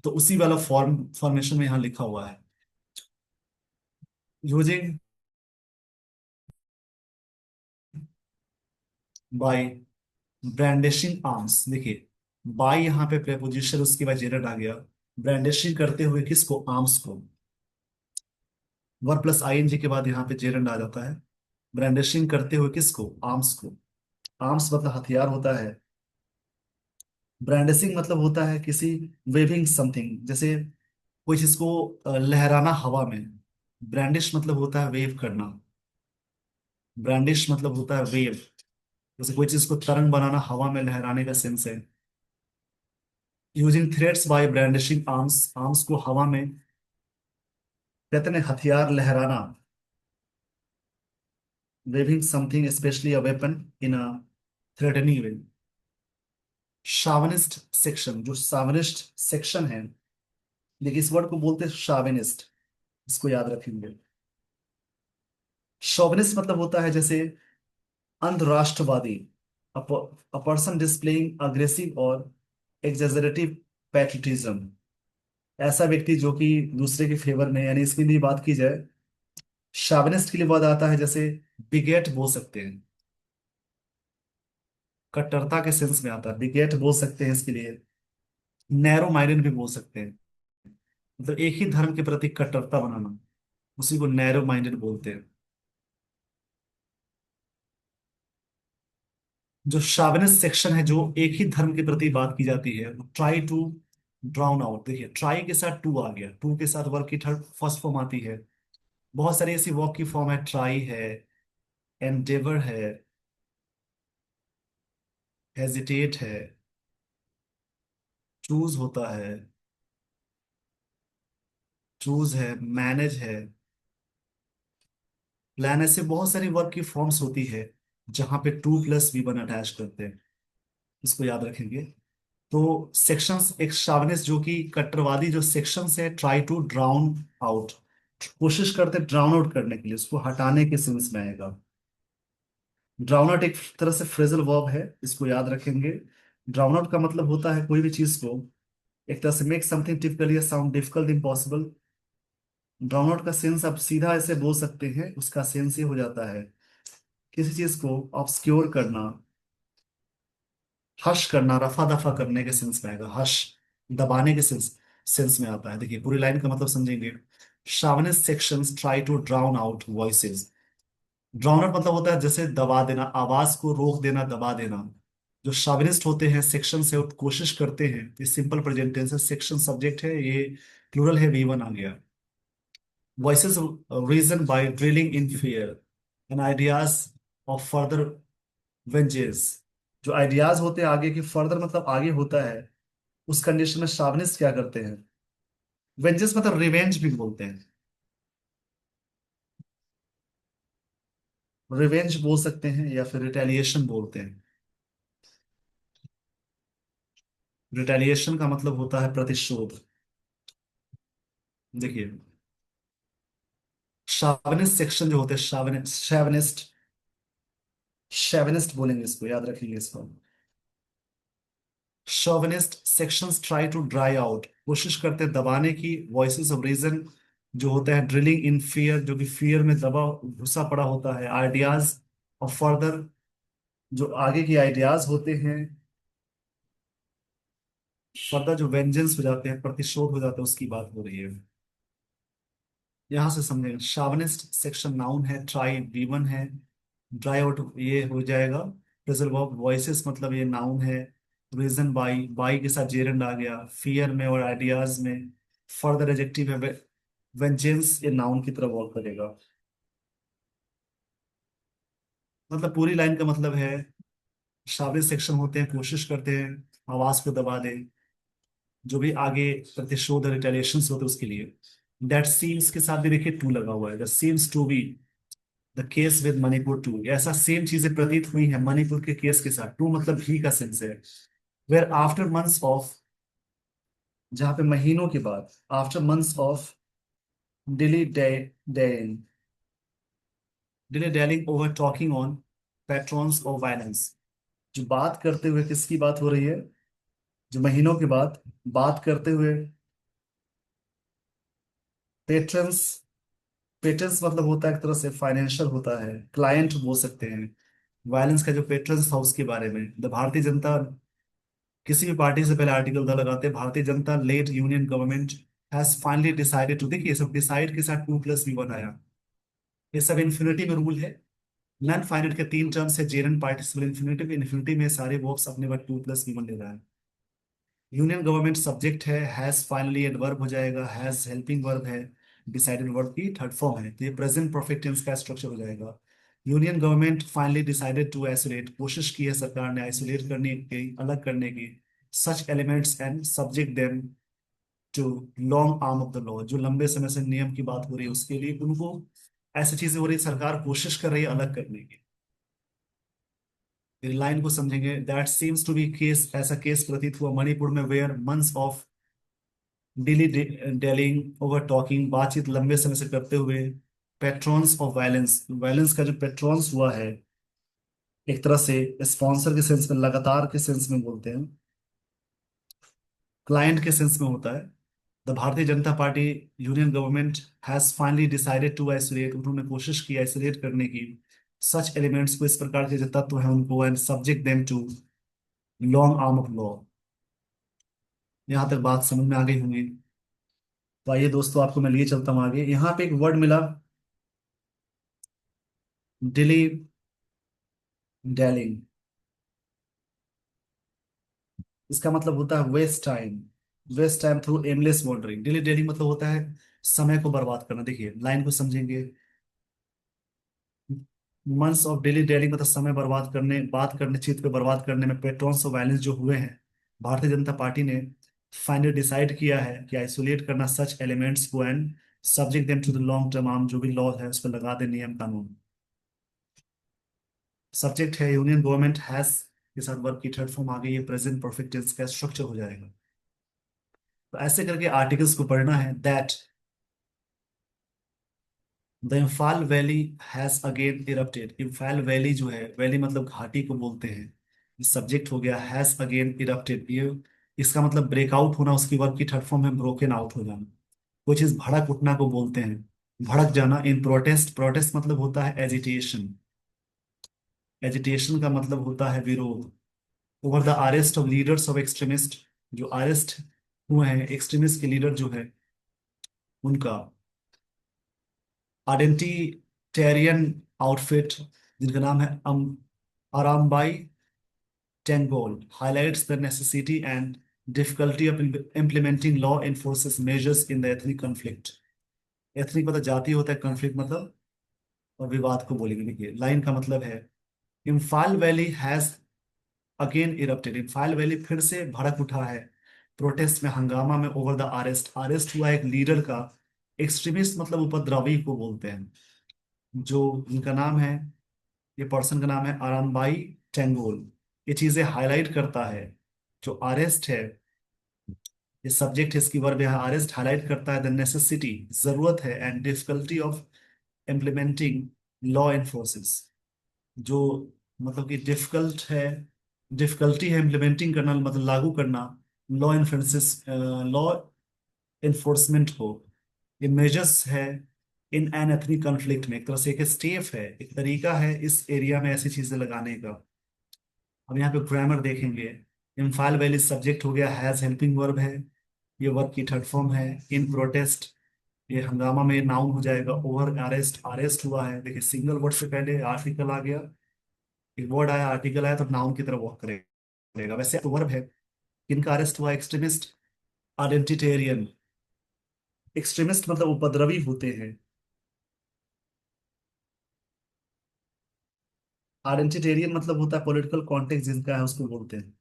तो उसी वाला फॉर्मेशन में यहाँ लिखा हुआ है। यूजिंग बाय ब्रांडिशिंग आर्म्स, देखिए बाय यहाँ पे प्रेपोजिशन उसके बाद जेरंड आ गया। ब्रांडिशिंग करते हुए किसको, आर्म्स को। वर्ब प्लस आईएनजी के बाद यहाँ पे जेरंड आ जाता है। ब्रांडिशिंग करते हुए किसको, आर्म्स को। आर्म्स मतलब हथियार होता है। ब्रांडिशिंग मतलब होता है किसी वेविंग समथिंग, जैसे कोई चीज को लहराना हवा में। ब्रांडिश मतलब होता है वेव करना। ब्रांडिश मतलब होता है वेव, जैसे कोई चीज को तरंग बनाना, हवा में लहराने का सेंस है। Using threads by brandishing arms, arms को हवा में, कहते हैं हथियार लहराना। Waving something especially a weapon in a threatening way. Chauvinist section, जो शावनिस्ट सेक्शन है, देखिए इस वर्ड को बोलते हैं शाविनिस्ट, इसको याद रखेंगे। शोविनिस्ट मतलब होता है जैसे अंधराष्ट्रवादी, अ पर्सन डिस्प्लेइंग अग्रेसिव और एग्जेजरेटिव पैट्रियटिज्म। ऐसा व्यक्ति जो कि दूसरे के फेवर में, यानी इसकी भी बात की जाए, शाविनिस्ट के लिए वर्ड आता है जैसे बिगेट बोल सकते हैं, कट्टरता के सेंस में आता है, बिगेट बोल सकते हैं इसके लिए। नैरो माइंडेड भी बोल सकते हैं, मतलब एक ही धर्म के प्रति कट्टरता बनाना, उसी को नैरो माइंडेड बोलते हैं। जो शाविनिस्ट सेक्शन है, जो एक ही धर्म के प्रति बात की जाती है, ट्राई टू ड्राउन आउट, देखिए ट्राई के साथ टू आ गया, टू के साथ वर्ब की थर्ड फर्स्ट फॉर्म आती है। बहुत सारी ऐसी वर्ब की फॉर्म है, ट्राई है, एंडेवर है, हेजिटेट है, चूज होता है, चूज है, मैनेज है, प्लान, ऐसे बहुत सारी वर्ब की फॉर्म्स होती है जहां पे two plus V one attach करते हैं। इसको याद रखेंगे। तो सेक्शंस, एक शावनिस्ट जो कि कट्टरवादी जो सेक्शंस है, ट्राई टू ड्राउन आउट, कोशिश करते ड्राउन आउट करने के लिए, उसको हटाने के सेंस में आएगा। ड्राउन आउट एक तरह से फ्रेजल वर्ब है, इसको याद रखेंगे। ड्राउन आउट का मतलब होता है कोई भी चीज को एक तरह से मेक समथिंग टिपिकली या sound difficult impossible. Drown out का सेंस आप सीधा ऐसे बोल सकते हैं, उसका सेंस ये हो जाता है किसी चीज को ऑब्सक्योर करना, हश करना, रफा दफा करने के सेंस में आएगा। हश दबाने के सेंस सेंस में आता है। देखिए पूरी लाइन का मतलब समझेंगे। Chauvinist sections try to drown out voices. Drown out मतलब होता है जैसे दबा देना, आवाज को रोक देना, दबा देना। जो शाविनिस्ट होते हैं सेक्शन से, वो कोशिश करते हैं, ये सिंपल प्रेजेंट टेंस है, सेक्शन सब्जेक्ट है, ये प्लूरल है, वी वन आ गया। Voices reason by drilling in fear and ideas of further vengeance. जो आइडियाज होते हैं आगे की, फर्दर मतलब आगे होता है, उस कंडीशन में शावनिस्ट क्या करते हैं, वेंजेस मतलब रिवेंज भी बोलते हैं, रिवेंज बोल सकते हैं या फिर रिटेलिएशन बोलते हैं। रिटेलिएशन का मतलब होता है प्रतिशोध। देखिए शाविनिस्ट सेक्शन जो होते हैं, शाविनिस्ट शेविनिस्ट बोलेंगे इसको, याद रखेंगे इसको। Chauvinist sections try to drive out, कोशिश करते हैं दबाने की, वॉइसेस ऑफ रीजन जो होता है, ड्रिलिंग इन फियर जो कि फियर में दबा घुसा पड़ा होता है, आइडियाज और फर्दर जो आगे की आइडियाज होते हैं, फर्दर जो वेंजेंस हो जाते हैं, प्रतिशोध हो जाता है, उसकी बात हो रही है। यहां से समझेंगे, शावनिस्ट सेक्शन नाउन है, ट्राई वी1 है, ड्राई आउट ये हो जाएगा प्रेजल वर्ब, वॉइसेस मतलब ये नाउन है, रीजन बाई के साथ जेरेंड आ गया, फियर में और आइडियाज में, फर्दर एडजेक्टिव है, वेंजेंस ये नाउन की तरह वर्क करेगा। मतलब पूरी लाइन का मतलब है, शावनिस्ट सेक्शन होते हैं, कोशिश करते हैं आवाज को दबा दें, जो भी आगे प्रतिशोध और रिटेलिएशन होते हैं उसके लिए। दैट सीम्स के साथ भी देखिए टू लगा हुआ है, that seems to be the case with Manipur too, ऐसा सेम चीजें प्रतीत हुई हैं मणिपुर के केस के साथ, टू मतलब भी का सेंस है। वेयर आफ्टर मंथ्स ऑफ, जहां पे महीनों के बाद, after months of dilly dallying, dilly dallying over talking on patrons of violence, जो बात करते हुए, किसकी बात हो रही है, जो महीनों के बाद बात करते हुए पेट्रन्स, पेट्रन्स मतलब होता है एक तरह से फाइनेंशियल होता है, क्लाइंट बोल सकते हैं, वायलेंस का जो पेट्रन्स था उसके बारे में। द भारतीय जनता, किसी भी पार्टी से पहले आर्टिकल द लगाते हैं, Bharatiya Janata led union government has finally decided to, देखिए ये सब डिसाइड के साथ 2+V1 आया, ये सब इन्फिनिटी में रूल है। नॉन फाइनाइट के तीन टर्म्स है, जेरन पार्टिसिपल इन्फिनिटी, इन्फिनिटी में सारे वर्ब्स अपने बाद 2+V1 ले रहा है। यूनियन गवर्नमेंट सब्जेक्ट है, हैज फाइनली एंड वर्ब हो जाएगा, हैज हेल्पिंग वर्ब है, डिसाइडेड वर्ब की थर्ड फॉर्म है, तो ये प्रेजेंट परफेक्ट टेंस का स्ट्रक्चर हो जाएगा। Union government finally decided to isolate, कोशिश की है सरकार ने आइसोलेट करने की, अलग करने की, such elements and subject them to long arm of the law, जो लंबे समय से नियम की बात हो रही है उसके लिए उनको ऐसी चीजें हो रही है, सरकार कोशिश कर रही है अलग करने की। लाइन को समझेंगे, that seems to be case, ऐसा केस प्रतीत हुआ मणिपुर में, where months of dilly dallying over talking, बातचीत लंबे समय से करते हुए, पेट्रॉन्स ऑफ वायलेंस, वायलेंस का जो पेट्रॉन्स हुआ है, एक तरह से स्पॉन्सर के सेंस में, लगातार के सेंस में बोलते हैं, क्लाइंट के सेंस में होता है। The Bharatiya Janata Party union government has finally decided to isolate, उन्होंने कोशिश की आइसोलेट करने की, सच एलिमेंट्स को, इस प्रकार के जो तत्व हैं उनको, and subject them to long arm of law. यहाँ तक बात समझ में आ गई होंगी। तो आइए दोस्तों, आपको मैं लिए चलता हूँ आगे, यहाँ पे एक वर्ड मिला, डिली डेलिंग, इसका मतलब होता है waste time, waste time through aimless wandering. Dilly dallying मतलब होता है समय को बर्बाद करना। देखिए लाइन को समझेंगे, मंथ्स ऑफ डेली डेलिंग मतलब समय बर्बाद करने, बात करने, चित्त पे बर्बाद करने में, पेट्रॉन्स ऑफ वायलेंस जो हुए हैं, भारतीय जनता पार्टी ने फाइनली डिसाइड किया है कि आइसोलेट करना सच एलिमेंट्स को, and subject them to the long term arm, जो भी लॉ है उस पर लगा दे नियम कानून। सब्जेक्ट है यूनियन गवर्नमेंट हैज के साथ वर्ब की थर्ड फॉर्म आ गई है, प्रेजेंट परफेक्ट टेंस का स्ट्रक्चर हो जाएगा। तो ऐसे करके आर्टिकल्स को पढ़ना है। That the Imphal valley has again erupted, Imphal valley जो है, वैली मतलब घाटी को बोलते हैं, सब्जेक्ट हो गया, हैज अगेन इरप्टेड, ये इसका मतलब ब्रेकआउट होना, उसकी वर्ब की थर्ड फॉर्म में ब्रोकन आउट हो जाना, कोई चीज भड़क उठना को बोलते हैं, भड़क जाना। इन प्रोटेस्ट, प्रोटेस्ट मतलब होता है एजिटेशन, एजिटेशन का मतलब होता है विरोध। Over the arrest of leaders of extremist, जो अरेस्ट हुए हैं एक्सट्रीमिस्ट के लीडर जो है उनका, आइडेंटिटेरियन आउटफिट जिनका नाम है Arambai Tenggol, highlights the necessity and difficulty of implementing law enforces measures in the ethnic conflict। Ethnic मतलब जाति होता है, कॉन्फ्लिक्ट मतलब और विवाद को बोलेंगे। देखिए लाइन का मतलब है, Imphal valley has again erupted, Imphal valley फिर से भड़क उठा है प्रोटेस्ट में, हंगामा में, ओवर द अरेस्ट, अरेस्ट हुआ एक लीडर का, एक्सट्रीमिस्ट मतलब उपद्रवी को बोलते हैं, जो इनका नाम है, ये पर्सन का नाम है आरामबाई टेंगोल। ये चीजें हाईलाइट करता है, जो अरेस्ट है, ये सब्जेक्ट है, इसकी वर्ब है, अरेस्ट हाईलाइट करता है द नेसेसिटी, जरूरत है, and difficulty of implementing law एनफोर्सेस, जो मतलब कि डिफिकल्ट है, डिफिकल्टी है इम्प्लीमेंटिंग करना, मतलब लागू करना लॉ एनफोर्सेस, लॉ इन्फोर्समेंट को। ये मेजर्स है इन एन एथनिक कॉन्फ्लिक्ट में, एक तरह से एक स्टेप है, एक तरीका है इस एरिया में ऐसी चीजें लगाने का। अब यहाँ पे ग्रामर देखेंगे। इम्फाल वैली सब्जेक्ट हो गया, हैज हेल्पिंग वर्ब है, ये वर्ब की थर्ड फॉर्म है। इन प्रोटेस्ट, ये हंगामा में नाउन हो जाएगा। ओवर अरेस्ट, अरेस्ट हुआ है, देखिए सिंगल वर्ड से पहले आर्टिकल आ गया, एक वर्ड आया आर्टिकल आया तो नाउन की तरह वर्क करेगा। वैसे वर्ब है। किनका अरेस्ट हुआ? एक्सट्रीमिस्ट, आइडेंटिटेरियन। एक्सट्रीमिस्ट मतलब उपद्रवी होते हैं, आइडेंटिटेरियन मतलब होता है पॉलिटिकल कॉन्टेक्स्ट जिनका है उसको बोलते हैं,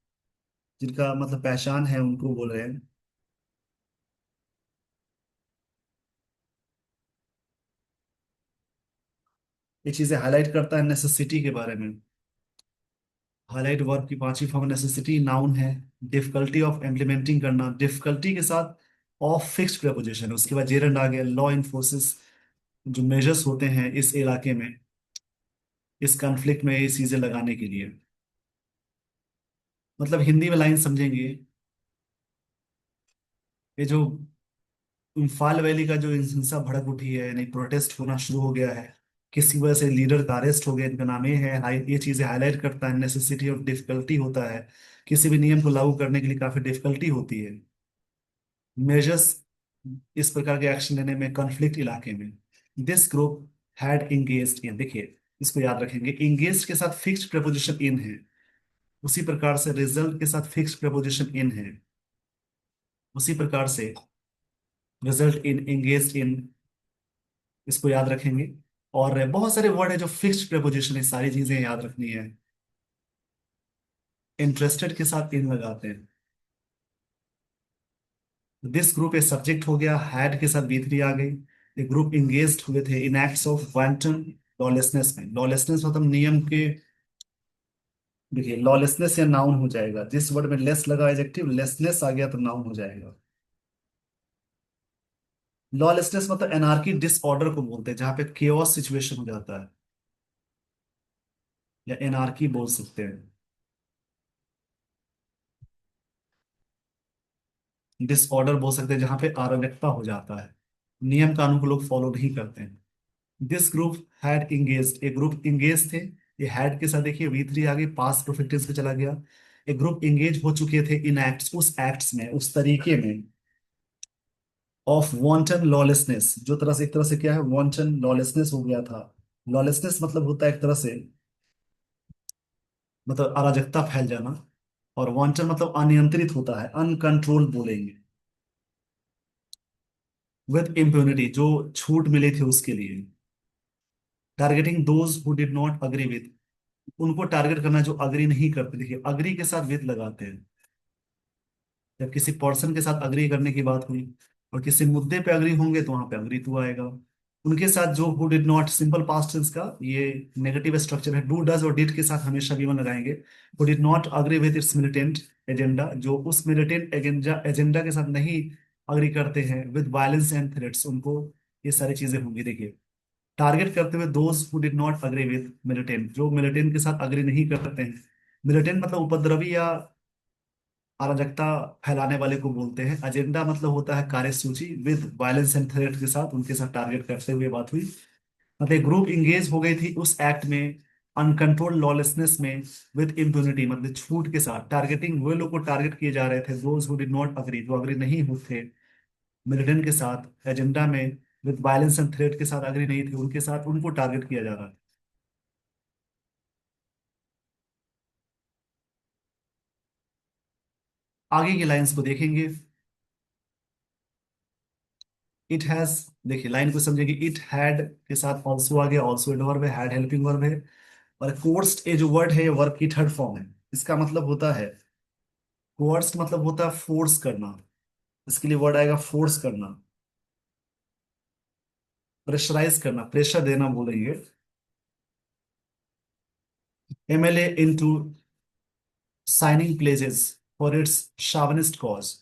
जिनका मतलब पहचान है उनको बोल रहे हैं। ये चीजें हाईलाइट करता है नेसेसिटी के बारे में। हाईलाइट वर्ब की पांचवी फॉर्म नेसेसिटी, नाउन है। डिफिकल्टी ऑफ इम्प्लीमेंटिंग करना, डिफिकल्टी के साथ ऑफ फिक्स्ड प्रेपोजिशन, उसके बाद जेरंड आ गया। लॉ इन्फोर्सेस, जो मेजर्स होते हैं इस इलाके में, इस कॉन्फ्लिक्ट में ये चीजें लगाने के लिए। मतलब हिंदी में लाइन समझेंगे, ये जो इम्फाल वैली का जो हिंसा भड़क उठी है, यानी प्रोटेस्ट होना शुरू हो गया है, किसी वजह से लीडर का अरेस्ट हो गया, इनका नाम ये है। ये चीजें हाईलाइट करता है नेसेसिटी ऑफ, डिफिकल्टी होता है किसी भी नियम को लागू करने के लिए, काफी डिफिकल्टी होती है। मेजर्स, इस प्रकार के एक्शन लेने में कॉन्फ्लिक्ट इलाके में। दिस ग्रुप हैड इंगेज्ड इन, देखिए इसको याद रखेंगे, इंगेज के साथ फिक्स्ड प्रपोजिशन इन है, उसी प्रकार से रिजल्ट के साथ फिक्स्ड प्रपोजिशन इन है, उसी प्रकार से रिजल्ट इन, इंगेज इन, इसको याद रखेंगे। और बहुत सारे वर्ड है जो फिक्स्ड प्रपोजिशन है, सारी चीजें याद रखनी है। इंटरेस्टेड के साथ इन लगाते हैं। दिस ग्रुप ए सब्जेक्ट हो गया, हैड के साथ बी3 आ गई। ये ग्रुप इंगेज्ड हुए थे इन एक्ट्स ऑफ वांटन लॉलेसनेस में। लॉलेसनेस मतलब नियम के, देखिए लॉलेसनेस या नाउन हो जाएगा, जिस वर्ड में लेस लगा एडजेक्टिव, लेसनेस आ गया तो नाउन हो जाएगा। लॉलेसनेस मतलब एनार्की डिसऑर्डर को बोलते हैं, जहां पे केओस सिचुएशन हो जाता है, या एनार्की बोल सकते हैं। डिसऑर्डर बोल सकते हैं जहां पे अराजकता हो जाता है, नियम कानून को लोग फॉलो नहीं करते हैं। दिस ग्रुप हैड इंगेज्ड, एक ग्रुप इंगेज थे, ये हैड के साथ देखिए वी3 आगे पास्ट परफेक्ट टेंस पे चला गया। एक ग्रुप इंगेज हो चुके थे इन एक्ट्स, उस एक्ट्स में, उस तरीके में, ऑफ वांटन लॉलेसनेस, जो तरह से एक तरह से क्या है, वांटन लॉलेसनेस हो गया था। लॉलेसनेस मतलब होता है एक तरह से, मतलब अराजकता फैल जाना, और वांटन मतलब अनियंत्रित होता है, अनकंट्रोल बोलेंगे। विद इम्प्यूनिटी, जो छूट मिली थी उसके लिए। Targeting those who did not agree with, उनको टारगेट करना जो अग्री नहीं करते। देखिए अग्री के साथ विद लगाते हैं, जब किसी पर्सन के साथ अग्री करने की बात हुई और किसी मुद्दे पे अग्री होंगे तो वहां पे अग्री टू आएगा। उनके साथ जो who did not, simple past tense का ये नेगेटिव स्ट्रक्चर है, डू डज और डिड के साथ हमेशा गिवन लगाएंगे। Who did not agree with its militant agenda, जो उस मिलिटेंट एजेंडा एजेंडा के साथ नहीं अग्री करते हैं, विद वायलेंस एंड थ्रेट्स, उनको ये सारी चीजें होंगी। देखिए टारगेट करते हुए those who did not agree with militant, जो मिलिटेंट के साथ अग्री नहीं करते हैं। मिलिटेंट मतलब उपद्रवी या अराजकता फैलाने वाले को बोलते हैं। एजेंडा मतलब होता है कार्यसूची, विद वायलेंस एंड थ्रेट के साथ उनके साथ टारगेट करते हुए बात हुई। मतलब ग्रुप इंगेज हो गई थी उस एक्ट में, अनकंट्रोल लॉलेसनेस में, विद इम्punity मतलब छूट के साथ। टारगेटिंग, वो लोग को टारगेट किए जा रहे थे, those who did not agree, जो अग्री नहीं हुए थे मिलिटेंट के साथ एजेंडा में, विद वायलेंस एंड थ्रेट के साथ अग्री नहीं थे उनके साथ, उनको टारगेट किया जा रहा है। आगे की लाइंस को देखेंगे। इट हैज, देखिए लाइन को समझेंगे, इट हैड के साथ ऑल्सो आ गया, ऑल्सो एड वर्ब है, हैड हेल्पिंग वर्ब है। और कोर्स्ड, ये जो वर्ड है ये वर्ब की थर्ड फॉर्म है। इसका मतलब होता है, कोर्स्ड मतलब होता है फोर्स करना, इसके लिए वर्ड आएगा फोर्स करना, प्रेशराइज करना, प्रेशर देना बोलेंगे। MLA into signing pledges for its chauvinist cause,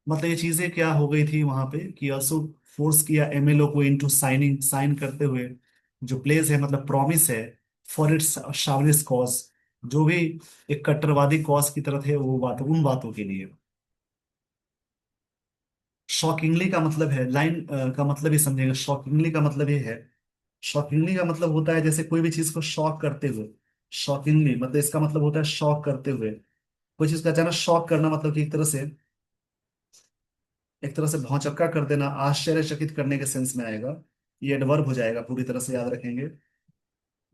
मतलब ये चीजें क्या हो गई थी वहां पे कि असु फोर्स किया एमएलओ को इनटू साइनिंग, साइन करते हुए जो प्लेज है मतलब प्रॉमिस है फॉर इट्स शावनिस्ट कॉज, जो भी एक कट्टरवादी कॉज की तरफ है वो बात उन बातों के लिए। शॉकिंगली का मतलब है लाइन का मतलब ही समझेगा। शॉकिंगली का मतलब ये है, शॉकिंगली का मतलब होता है जैसे कोई भी चीज को शॉक करते हुए। शॉकिंगली मतलब इसका मतलब होता है शॉक करते हुए। कोई चीज का अचानक शॉक करना मतलब कि एक तरह से भौचक्का कर देना, आश्चर्यचकित करने के सेंस में आएगा। ये एडवर्ब हो जाएगा, पूरी तरह से याद रखेंगे।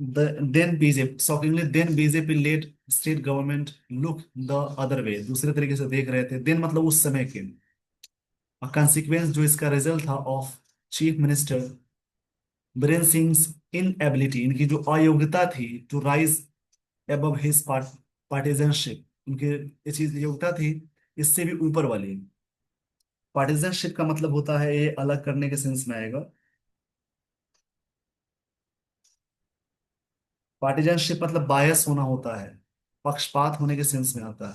Then BJP shockingly then BJP led state government look the other way, दूसरे तरीके से देख रहे थे। देन मतलब उस समय के, और कंसिक्वेंस जो इसका रिजल्ट था of chief minister Biren Singh in ability, इनकी जो अयोग्यता थी टू राइज एबव हिज पार्टिजनशिप, उनकी ये चीज योग्यता थी इससे भी ऊपर वाली। पार्टिजनशिप का मतलब होता है ये अलग करने के सेंस में आएगा। पार्टिजनशिप मतलब बायस होना होता है, पक्षपात होने के सेंस में आता है।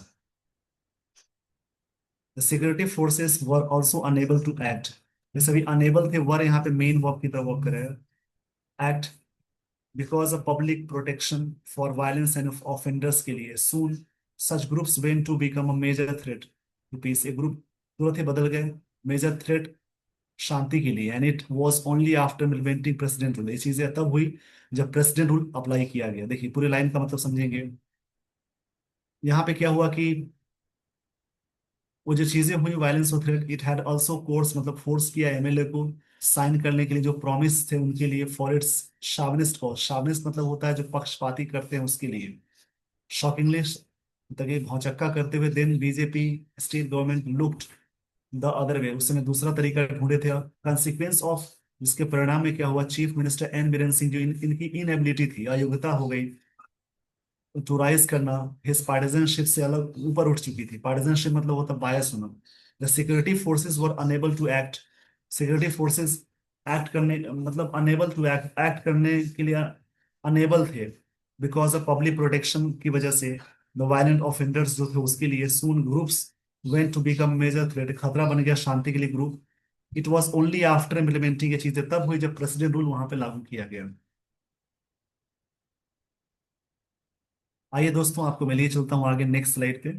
The security forces were also unable to act, ये सभी अनेबल थे, वर यहाँ पे मेन वर्ब की तरह वर्क करेगा। Act because of public protection for violence and offenders के लिए। Soon such groups went to become a major threat to peace, एक ग्रुप तुरंत ही बदल गए मेजर थ्रेट शांति के लिए। And it was only after implementing president rule, ये चीजें तब हुई जब प्रेसिडेंट रूल अप्लाई किया गया। देखिए पूरी लाइन का मतलब समझेंगे। यहाँ पे क्या हुआ कि वो जो चीजें हुई वायलेंस और threat, it had also course मतलब फोर्स किया एमएलए को साइन करने के लिए जो प्रॉमिस थे उनके लिए फॉर इट्स शावनिस्ट कॉज। शावनिस्ट मतलब होता है जो पक्षपाती करते हैं उसके लिए। शॉकिंगली तक एक भौचक्का करते हुए then BJP state government looked the other way, उस समय दूसरा तरीका ढूंढे थे। कंसिक्वेंस ऑफ, जिसके परिणाम में क्या हुआ, chief minister N Biren Singh जो इनकी इनएबिलिटी थी, अयोग्यता हो गई टू राइज करना, हिज पार्टिजनशिप से अलग ऊपर उठ चुकी थी। पार्टिजनशिप मतलब होता बायस होना। The security forces were unable to act, security forces act करने मतलब अनेबल टू एक्ट, एक्ट करने के लिए अनेबल थे बिकॉज ऑफ पब्लिक प्रोटेक्शन की वजह से। द वायलेंट ऑफेंडर्स जो थे उसके लिए, soon groups went to become major threat, खतरा बन गया शांति के लिए group. It was only after implementing, ये चीजें तब हुई जब प्रेसिडेंट रूल वहां पे लागू किया गया। आइए दोस्तों आपको मैं लिए चलता हूँ आगे नेक्स्ट स्लाइड पे।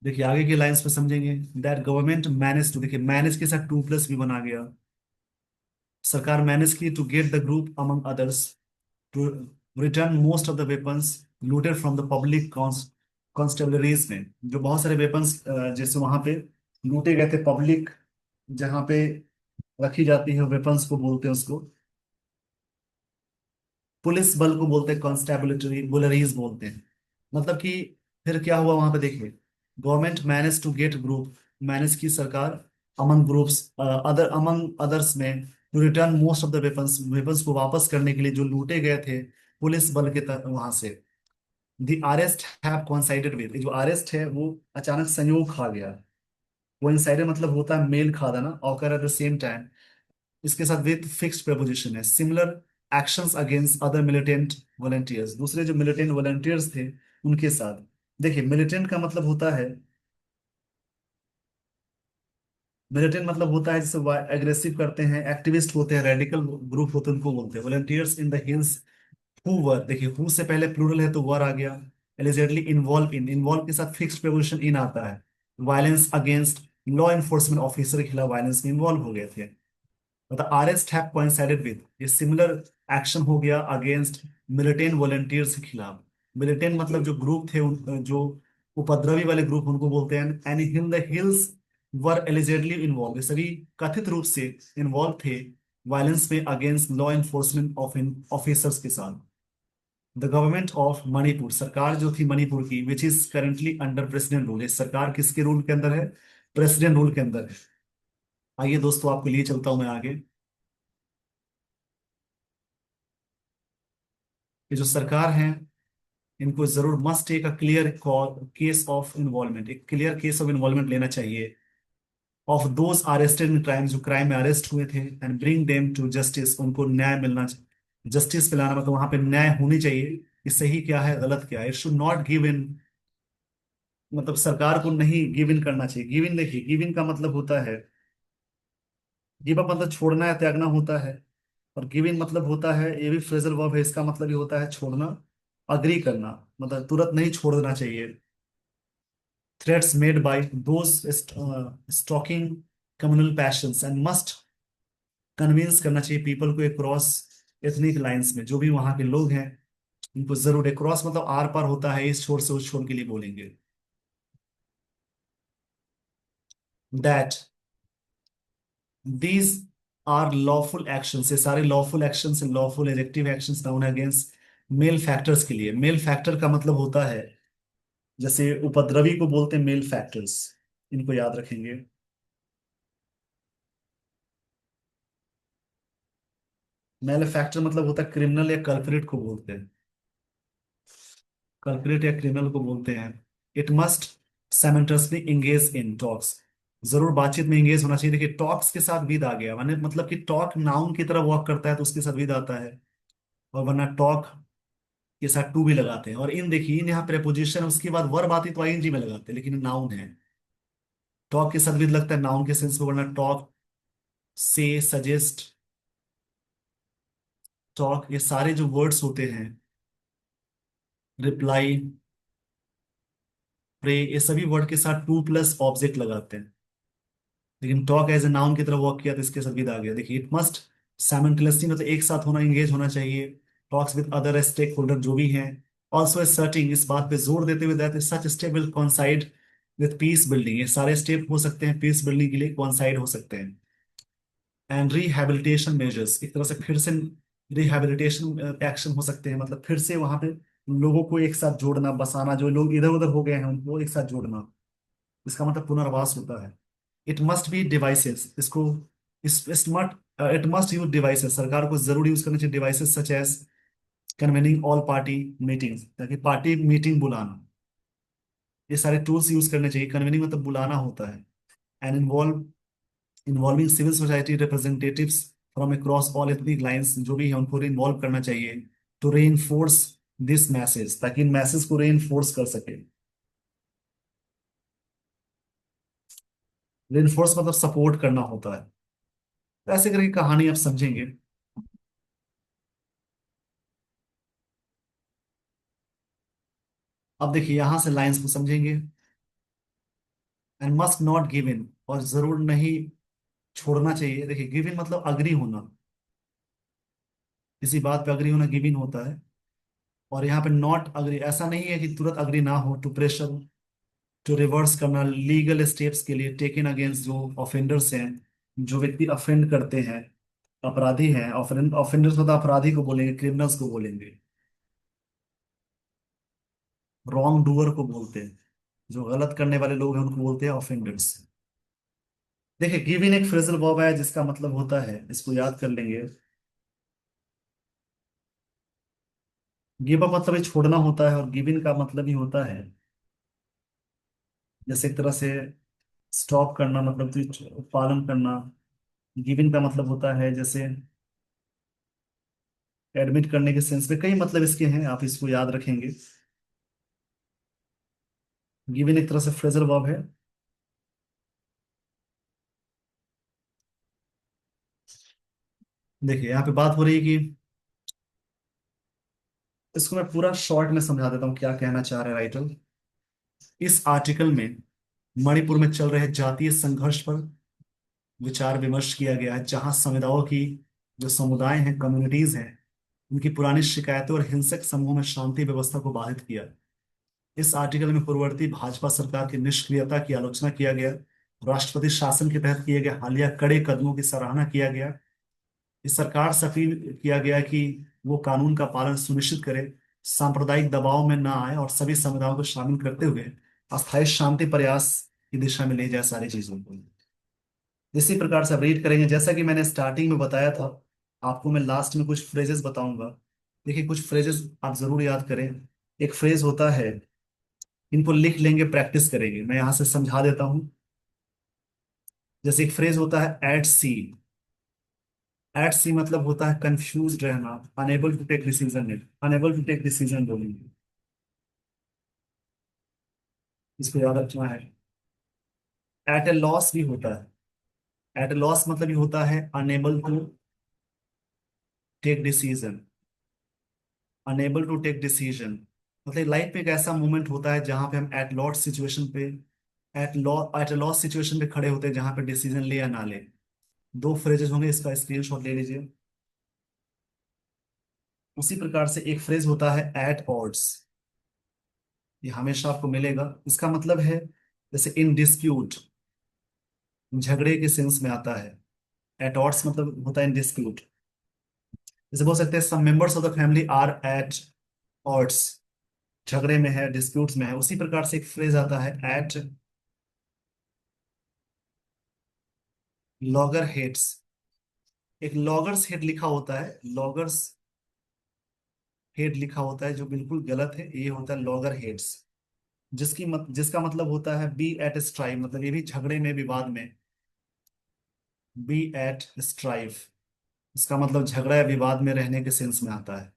देखिए आगे की लाइंस पे समझेंगे। दैट गवर्नमेंट मैनेज टू, देखिए मैनेज के साथ टू प्लस भी बना गया। सरकार मैनेज की to get the group among others to return most of the weapons looted from the public constabularies में, जो बहुत सारे वेपन्स जैसे वहां पे लूटे गए थे पब्लिक, जहाँ पे रखी जाती है वेपन्स को बोलते हैं उसको पुलिस बल को बोलते हैं, कॉन्स्टेबुलरी बुलरीज बोलते हैं। मतलब कि फिर क्या हुआ वहां पे, देखिए government manage to get group, manage की सरकार among groups other among others में to return most of the weapons, weapons को वापस करने के लिए जो लूटे गए थे पुलिस बल के वहां से। The arrest have coincided with, जो अरेस्ट है वो अचानक संयोग खा गया। कोइंसाइडेड मतलब होता है मेल खा देना, occur at the same time, इसके साथ विथ फिक्स्ड प्रपोजिशन है। Similar actions against other militant volunteers, दूसरे जो मिलिटेंट वॉलंटियर्स थे उनके साथ। देखिए मिलिटेंट का मतलब होता है, मिलिटेंट मतलब होता है जैसे एग्रेसिव करते हैं, एक्टिविस्ट होते हैं, रेडिकल ग्रुप होते हैं, उनको बोलते हैं volunteers in the hills. Who were, देखिए हु से पहले प्लूरल है तो वर आ गया। एलिजेडली इन्वॉल्व इन, इन्वॉल्व के साथ फिक्स्ड प्रपोजिशन इन आता है। Violence against law enforcement officer के खिलाफ वायलेंस में इन्वॉल्व हो गए थे। The arrest have coincided with, ये सिमिलर एक्शन हो गया अगेंस्ट मिलिटेंट वॉलंटियर्स के खिलाफ। मिलिटेंट मतलब जो ग्रुप थे जो उपद्रवी वाले ग्रुप उनको बोलते हैं। And in the hills were allegedly involve, ये सभी कथित रूप से इन्वॉल्व थे वायलेंस में अगेंस्ट लॉ एनफोर्समेंट ऑफिसर्स के साथ। द गवर्नमेंट ऑफ मणिपुर, सरकार जो थी मणिपुर की, which is currently under president rule, सरकार किसके रूल के अंदर है, प्रेसिडेंट रूल के अंदर है। आइए दोस्तों आपको लिए चलता हूं मैं आगे। ये जो सरकार है इनको जरूर must take a clear case of involvement, एक क्लियर केस ऑफ इन्वॉल्वमेंट लेना चाहिए of those arrested in crime, जो क्राइम में अरेस्ट हुए थे, and bring them to justice, उनको न्याय मिलना चाहिए। जस्टिस पिलाना मतलब वहां पे न्याय होनी चाहिए कि सही क्या है गलत क्या है। It should not give in मतलब सरकार को नहीं गिव इन करना चाहिए। गिव इन, देखिए गिव इन का मतलब होता है, गिव अप मतलब छोड़ना या त्यागना होता है। और गिव इन मतलब होता है, ये भी फ्रेजल वर्ब है, इसका मतलब ये होता है छोड़ना, अग्री करना, मतलब तुरंत नहीं छोड़ देना चाहिए। Threats made by those stoking communal passions and must convince करना चाहिए पीपल को अक्रॉस एथनिक लाइंस में, जो भी वहां के लोग हैं उनको जरूर, अक्रॉस मतलब आर पार होता है, इस छोर से उस छोर के लिए बोलेंगे। That these are lawful actions, ये सारे lawful actions, lawful elective actions noun against malefactors के लिए। मेल फैक्टर का मतलब होता है, जैसे उपद्रवी को बोलते हैं मेल फैक्टर्स, इनको याद रखेंगे। मेल फैक्टर मतलब होता है क्रिमिनल या कल्परेट को बोलते हैं, कल्परेट या क्रिमिनल को बोलते हैं। It must simultaneously engage in talks, जरूर बातचीत में एंगेज होना चाहिए। देखिए टॉक्स के साथ विद आ गया, माने मतलब कि टॉक नाउन की तरह वर्क करता है तो उसके साथ विद आता है, और वरना टॉक के साथ टू भी लगाते हैं। और इन देखिए, इन यहाँ प्रेपोजिशन है, उसके बाद वर्ब आती तो आईएनजी में लगाते हैं, लेकिन नाउन है। टॉक के साथ विद लगता है नाउन के सेंस में, वरना टॉक, से, सजेस्ट, टॉक, ये सारे जो वर्ड्स होते हैं, रिप्लाई, प्रे, ये सभी वर्ड के साथ टू प्लस ऑब्जेक्ट लगाते हैं। लेकिन टॉक एज ए नाउन की तरह वर्क किया तो इसके साथ विद आ गया। देखिए इट मस्ट साइमल्टेनियसली मतलब एक साथ होना, एंगेज होना चाहिए, talks with other stakeholder जो भी हैं। ऑल्सो असर्टिंग, इस बात पे जोर देते हुए that such step will coincide with peace building, ये सारे स्टेप हो सकते हैं पीस बिल्डिंग के लिए कोइंसाइड हो सकते हैं। एंड रिहैबिलिटेशन मेजर्स, एक तरह से फिर से रिहैबिलिटेशन एक्शन हो सकते हैं, मतलब फिर से वहां पे लोगों को एक साथ जोड़ना, बसाना, जो लोग इधर उधर हो गए हैं उनको एक साथ जोड़ना, इसका मतलब पुनर्वास होता है। इट मस्ट बी डिवाइसेस, इसको इस मट इट मस्ट यूज डिवाइसेस, सरकार को जरूर यूज करना चाहिए devices such as convening all party meetings, ताकि पार्टी मीटिंग बुलाना, ये सारे टूल्स यूज करने चाहिए। कन्वेनिंग मतलब बुलाना होता है। And involving civil society representatives from across all ethnic lines, जो भी है उनको इन्वॉल्व करना चाहिए, टू री इन्फोर्स दिस मैसेज, ताकि इन मैसेज को री इन्फोर्स कर सके। री इन्फोर्स मतलब सपोर्ट करना होता है। तो ऐसे करके कहानी आप समझेंगे। अब देखिए यहां से लाइंस को समझेंगे। And must not give in, और जरूर नहीं छोड़ना चाहिए। देखिए गिव इन मतलब अग्री होना, किसी बात पे अग्री होना गिव इन होता है। और यहाँ पे नॉट अग्री, ऐसा नहीं है कि तुरंत अग्री ना हो, टू प्रेशर, टू रिवर्स करना लीगल स्टेप्स के लिए टेकन अगेंस्ट जो ऑफेंडर्स हैं, जो व्यक्ति अफेंड करते हैं, अपराधी हैं। ऑफेंडर्स मतलब अपराधी को बोलेंगे, क्रिमिनल्स को बोलेंगे, रॉन्ग डूअर को बोलते हैं, जो गलत करने वाले लोग हैं उनको बोलते हैं ऑफेंडर्स। देखिए गिव इन एक फ्रेजल वर्ब है जिसका मतलब होता है, इसको याद कर लेंगे, गिव अप मतलब ये छोड़ना होता है, और गिव इन का मतलब ही होता है जैसे एक तरह से स्टॉप करना, मतलब तो पालन करना। गिव इन का मतलब होता है जैसे एडमिट करने के सेंस में, कई मतलब इसके हैं, आप इसको याद रखेंगे। गिव इन एक तरह से फ्रेजल वर्ब है। देखिए यहाँ पे बात हो रही है कि, इसको मैं पूरा शॉर्ट में समझा देता हूँ क्या कहना चाह रहे हैं राइटर। इस आर्टिकल में मणिपुर में चल रहे जातीय संघर्ष पर विचार विमर्श किया गया है, जहां समुदायों की, जो समुदाय हैं, कम्युनिटीज हैं, उनकी पुरानी शिकायतों और हिंसक समूह में शांति व्यवस्था को बाधित किया। इस आर्टिकल में पूर्ववर्ती भाजपा सरकार की निष्क्रियता की आलोचना किया गया, राष्ट्रपति शासन के तहत किए गए हालिया कड़े कदमों की सराहना किया गया। इस सरकार से अपील किया गया कि वो कानून का पालन सुनिश्चित करे, सांप्रदायिक दबाव में ना आए, और सभी समुदायों को शामिल करते हुए अस्थायी शांति प्रयास की दिशा में ले जाए सारी चीजों को। इसी प्रकार से आप रीड करेंगे, जैसा कि मैंने स्टार्टिंग में बताया था, आपको मैं लास्ट में कुछ फ्रेजेस बताऊंगा। देखिए कुछ फ्रेजेस आप जरूर याद करें। एक फ्रेज होता है, इनको लिख लेंगे, प्रैक्टिस करेंगे, मैं यहां से समझा देता हूं। जैसे एक फ्रेज होता है एट सी। एट सी मतलब होता है कंफ्यूज रहना, unable to take decision, unable to take decision बोलेंगे। इसको याद रखना है। एट ए लॉस भी होता है। एट ए लॉस मतलब ये होता है unable to take decision. Unable to take decision मतलब लाइफ में एक ऐसा मोमेंट होता है जहां पे हम एट लॉस सिचुएशन पे, एट ए लॉस सिचुएशन पे खड़े होते हैं जहां पे डिसीजन ले या ना ले। दो फ्रेजेस होंगे, इसका स्क्रीनशॉट ले लीजिए। उसी प्रकार से एक फ्रेज होता है एट ऑड्स। ये हमेशा आपको मिलेगा। इसका मतलब है जैसे इन डिस्प्यूट, झगड़े के सेंस में आता है। एट ऑड्स मतलब होता है इन डिस्प्यूट। जैसे बोल सकते हैं some members of the family are at odds, झगड़े में है, डिस्प्यूट्स में है। उसी प्रकार से एक फ्रेज आता है एट लॉगर हेट्स। एक लॉगर्स हेड लिखा होता है, लॉगर्स हेड लिखा होता है जो बिल्कुल गलत है, ये होता है लॉगर हेड्स। जिसका मतलब होता है बी एट स्ट्राइव, मतलब ये भी झगड़े में, विवाद में। बी एट स्ट्राइव इसका मतलब झगड़ा या विवाद में रहने के सेंस में आता है।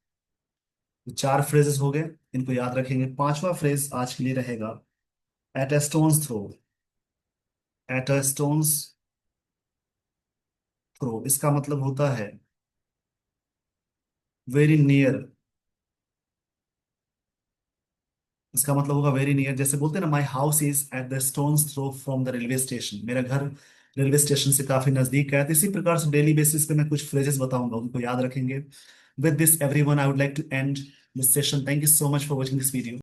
तो चार फ्रेजेस हो गए, इनको याद रखेंगे। पांचवा फ्रेज आज के लिए रहेगा at a stone's throw. At a stone's throw इसका मतलब होता है वेरी नियर। इसका मतलब होगा वेरी नियर। जैसे बोलते हैं ना, my house is at the stone's throw from the railway station, मेरा घर रेलवे स्टेशन से काफी नजदीक है। तो इसी प्रकार से डेली बेसिस पे मैं कुछ फ्रेजेस बताऊंगा, उनको याद रखेंगे। With this everyone, I would like to end this session. Thank you so much for watching this video.